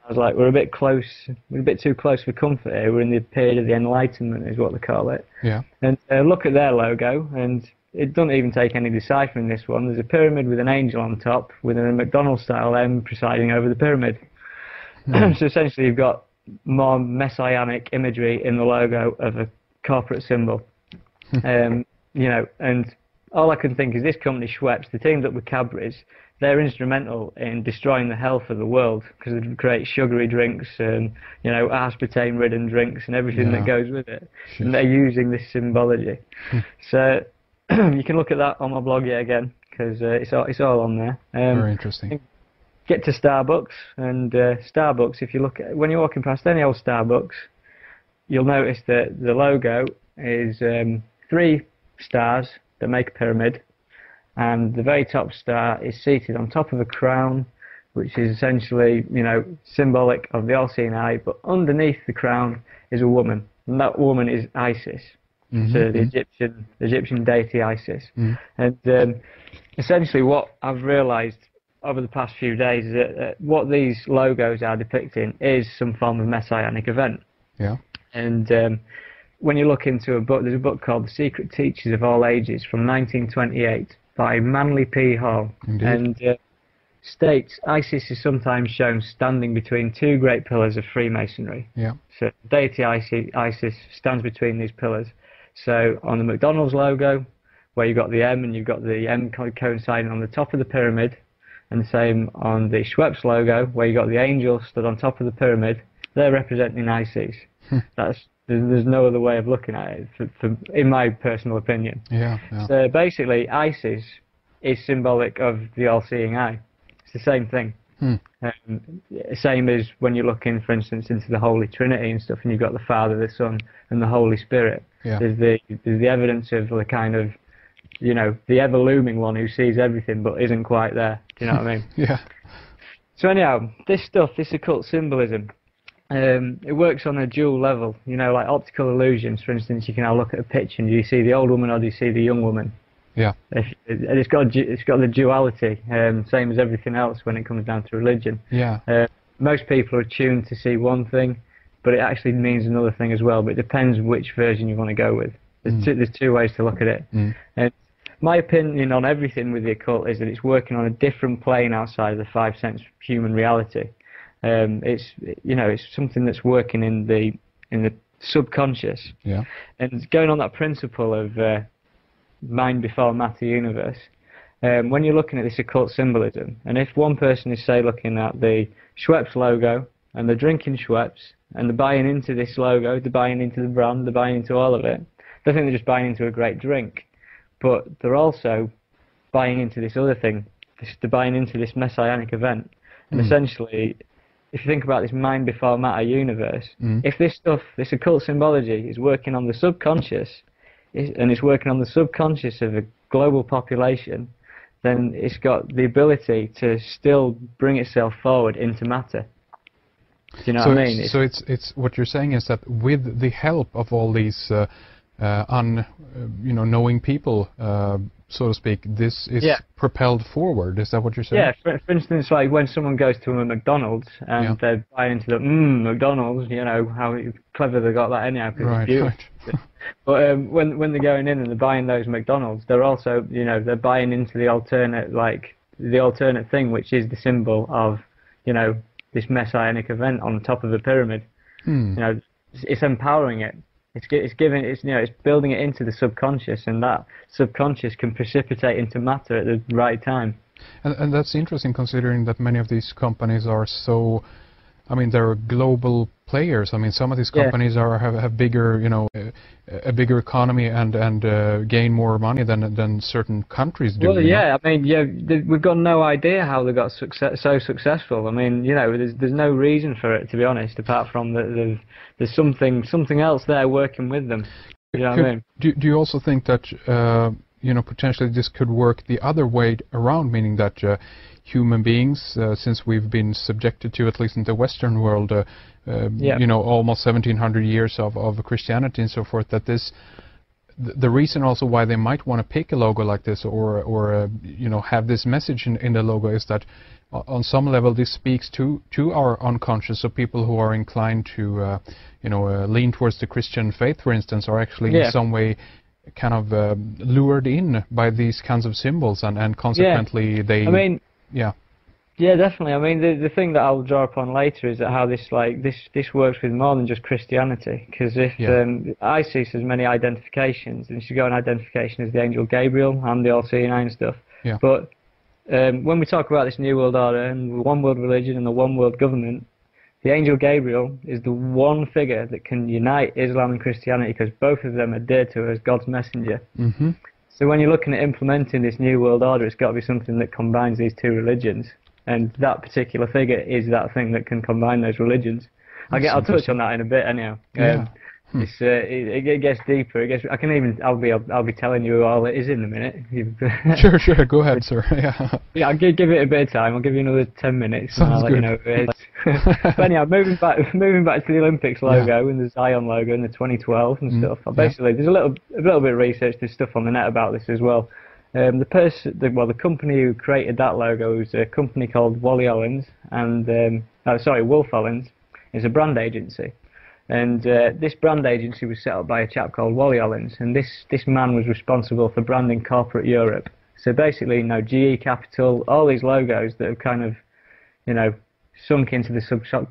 I was like, we're a bit close, we're a bit too close for comfort here. We're in the period of the Enlightenment, is what they call it. Yeah. And look at their logo, and it doesn't even take any deciphering this one. There's a pyramid with an angel on top, with a McDonald's-style M presiding over the pyramid. So essentially you've got more messianic imagery in the logo of a corporate symbol. You know, and all I can think is this company, Schweppes, they teamed up with Cadbury's. They're instrumental in destroying the health of the world because they create sugary drinks and, you know, aspartame-ridden drinks and everything that goes with it. And they're using this symbology. So you can look at that on my blog yet again because it's all on there. Very interesting. Get to Starbucks, and Starbucks, if you look at, when you're walking past any old Starbucks, you'll notice that the logo is 3 stars that make a pyramid, and the very top star is seated on top of a crown, which is essentially, you know, symbolic of the all-seeing eye, but underneath the crown is a woman, and that woman is Isis, so the Egyptian deity Isis. And essentially what I've realised over the past few days is that what these logos are depicting is some form of messianic event. Yeah. And when you look into a book, there's a book called The Secret Teachers of All Ages from 1928 by Manly P. Hall. Indeed. And states Isis is sometimes shown standing between 2 great pillars of Freemasonry. Yeah. So deity Isis stands between these pillars. So on the McDonald's logo, where you've got the M and you've got the M coinciding on the top of the pyramid, and the same on the Schweppes logo, where you got the angel stood on top of the pyramid, they're representing Isis. There's no other way of looking at it, in my personal opinion. Yeah. So basically, Isis is symbolic of the all-seeing eye. It's the same thing. Same as when you look in, for instance, into the Holy Trinity and stuff, and you've got the Father, the Son, and the Holy Spirit. Yeah. There's the evidence of the kind of, you know, the ever-looming one who sees everything but isn't quite there. Do you know what I mean? Yeah. So anyhow, this stuff, this occult symbolism, it works on a dual level. You know, like optical illusions, for instance, you can now look at a picture and do you see the old woman or do you see the young woman? Yeah. It's got the duality, same as everything else when it comes down to religion. Yeah. Most people are tuned to see one thing, but it actually means another thing as well. But it depends which version you want to go with. There's 2 ways to look at it. And my opinion on everything with the occult is that it's working on a different plane outside of the 5 sense human reality. It's, you know, it's something that's working in the subconscious. Yeah. And going on that principle of mind before matter universe, when you're looking at this occult symbolism, and if one person is, say, looking at the Schweppes logo and they're drinking Schweppes and they're buying into this logo, they're buying into the brand, they're buying into all of it, they think they're just buying into a great drink, but they're also buying into this other thing. They're buying into this messianic event. And essentially, if you think about this mind before matter universe, if this stuff, this occult symbology is working on the subconscious, and it's working on the subconscious of a global population, then it's got the ability to still bring itself forward into matter. Do you know what I mean? So it's what you're saying is that with the help of all these knowing people, so to speak, this is propelled forward. Is that what you're saying? Yeah. For instance, like when someone goes to a McDonald's and they're buying into the McDonald's, you know how clever they got that anyhow. Right. But when they're going in and they're buying those McDonald's, they're also, you know, they're buying into the alternate thing, which is the symbol of, you know, this messianic event on top of the pyramid. You know, it's empowering it. It's building it into the subconscious, and that subconscious can precipitate into matter at the right time. And that's interesting, considering that many of these companies are so, I mean, they're global players. I mean, some of these companies have bigger, you know, a bigger economy and gain more money than certain countries do. Well, yeah, I mean, we've got no idea how they got so successful. I mean, you know, there's no reason for it, to be honest, apart from that there's something else there working with them. You know what I mean? Do you also think that you know, potentially this could work the other way around, meaning that human beings, since we've been subjected to, at least in the Western world, you know, almost 1700 years of Christianity and so forth, that the reason also why they might want to pick a logo like this, or you know, have this message in the logo, is that on some level this speaks to our unconscious. So people who are inclined to you know, lean towards the Christian faith, for instance, are actually in some way kind of lured in by these kinds of symbols, and consequently they. I mean, yeah. Yeah, definitely. I mean, the thing that I'll draw upon later is that how this this works with more than just Christianity. Because if ISIS has many identifications, and she's got an identification as the angel Gabriel and the all-seeing eye and stuff. Yeah. But when we talk about this New World Order and the one world religion and the one world government, the angel Gabriel is the one figure that can unite Islam and Christianity, because both of them are dear to her as God's messenger. Mm-hmm. So when you're looking at implementing this New World Order, it's got to be something that combines these two religions. And that particular figure is that thing that can combine those religions. I'll touch on that in a bit, anyhow. It gets deeper. I'll be telling you all it is in a minute. Sure. Go ahead, sir. Yeah. I'll give it a bit of time. I'll give you another 10 minutes. Sounds and I'll good. let you know who it is. But anyhow, moving back to the Olympics logo and the Zion logo and the 2012 and stuff. Basically, there's a little bit of research. There's stuff on the net about this as well. The company who created that logo is a company called Wolf Ollins. It's a brand agency, and this brand agency was set up by a chap called Wally Ollins, and this man was responsible for branding corporate Europe. So basically, you know, GE Capital, all these logos that have kind of, you know, sunk into the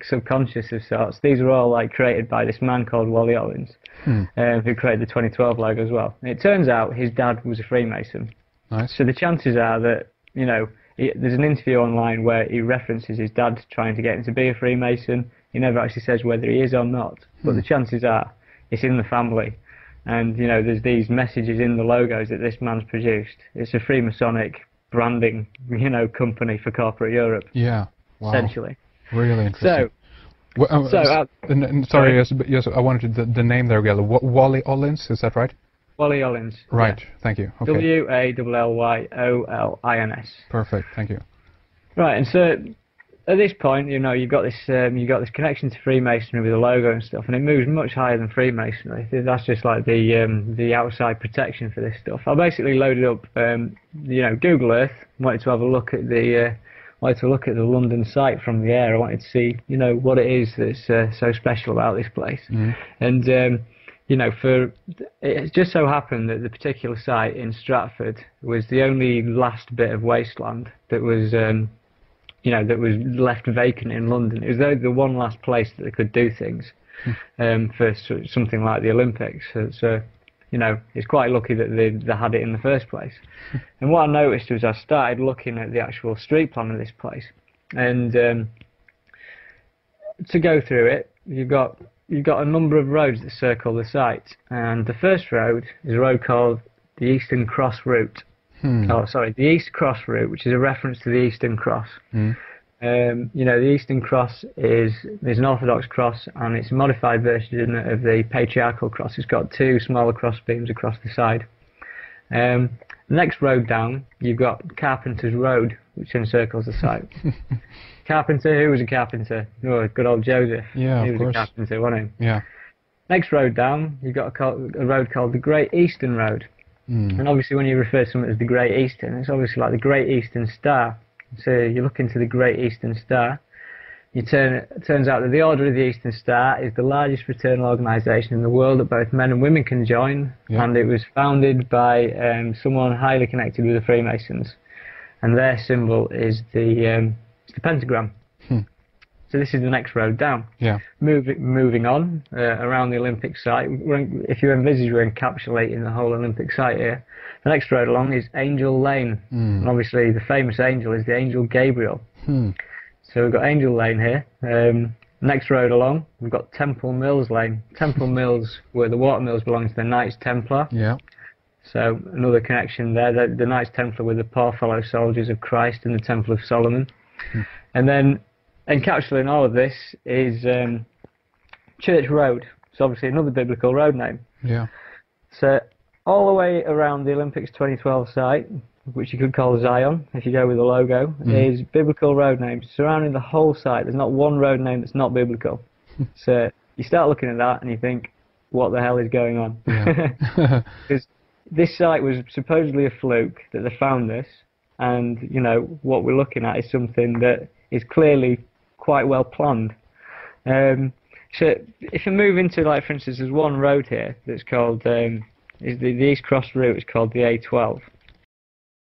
subconscious of sorts. These are all like created by this man called Wally Ollins, who created the 2012 logo as well. And it turns out his dad was a Freemason. Nice. So the chances are that, you know, there's an interview online where he references his dad trying to get him to be a Freemason. He never actually says whether he is or not, but the chances are it's in the family. And, you know, there's these messages in the logos that this man's produced. It's a Freemasonic branding, you know, company for corporate Europe. Yeah. Wow. Essentially. Really interesting. Sorry, yes, I wanted the name there again. Wally Ollins, is that right? Wally Ollins. Right, yeah. Thank you. Okay. WALLYOLINS. Perfect, thank you. Right, and so at this point, you know, you've got this connection to Freemasonry with the logo and stuff, and it moves much higher than Freemasonry. That's just like the outside protection for this stuff. I basically loaded up, you know, Google Earth. Wanted to have a look at the London site from the air. I wanted to see, you know, what it is that's so special about this place. And you know, it just so happened that the particular site in Stratford was the only last bit of wasteland that was, you know, that was left vacant in London. It was the one last place that they could do things for something like the Olympics. So, you know, it's quite lucky that they had it in the first place. And what I noticed was I started looking at the actual street plan of this place, and to go through it, you've got a number of roads that circle the site, and the first road is a road called the Eastern Cross Route. The East Cross Route, which is a reference to the Eastern Cross. You know, the Eastern Cross is an Orthodox cross, and it's a modified version of the patriarchal cross. It's got two smaller cross beams across the side. Next road down, you've got Carpenter's Road, which encircles the site. Carpenter, who was a carpenter? Oh, good old Joseph. Yeah, he of was course. a carpenter, wasn't he? Yeah. Next road down, you've got a road called the Great Eastern Road. And obviously when you refer to something as the Great Eastern, it's obviously like the Great Eastern Star. So you look into the Great Eastern Star, it turns out that the Order of the Eastern Star is the largest fraternal organisation in the world that both men and women can join, and it was founded by someone highly connected with the Freemasons, and their symbol is the pentagram. So this is the next road down. Yeah. Moving on around the Olympic site. If you envisage we're encapsulating the whole Olympic site here, the next road along is Angel Lane, and obviously the famous angel is the angel Gabriel. So we've got Angel Lane here. Next road along, we've got Temple Mills Lane. Temple Mills, where the watermills belong to the Knights Templar. Yeah. So another connection there. The Knights Templar were the poor fellow soldiers of Christ in the Temple of Solomon. And then encapsulating all of this is Church Road. It's obviously another biblical road name. Yeah. So all the way around the Olympics 2012 site, which you could call Zion if you go with the logo, is biblical road names surrounding the whole site. There's not one road name that's not biblical. So you start looking at that and you think, what the hell is going on? Yeah. Because this site was supposedly a fluke that they found this, and you know what we're looking at is something that is clearly quite well planned. So if you move into, like, for instance, there's one road here that's called is the East Cross route is called the A12,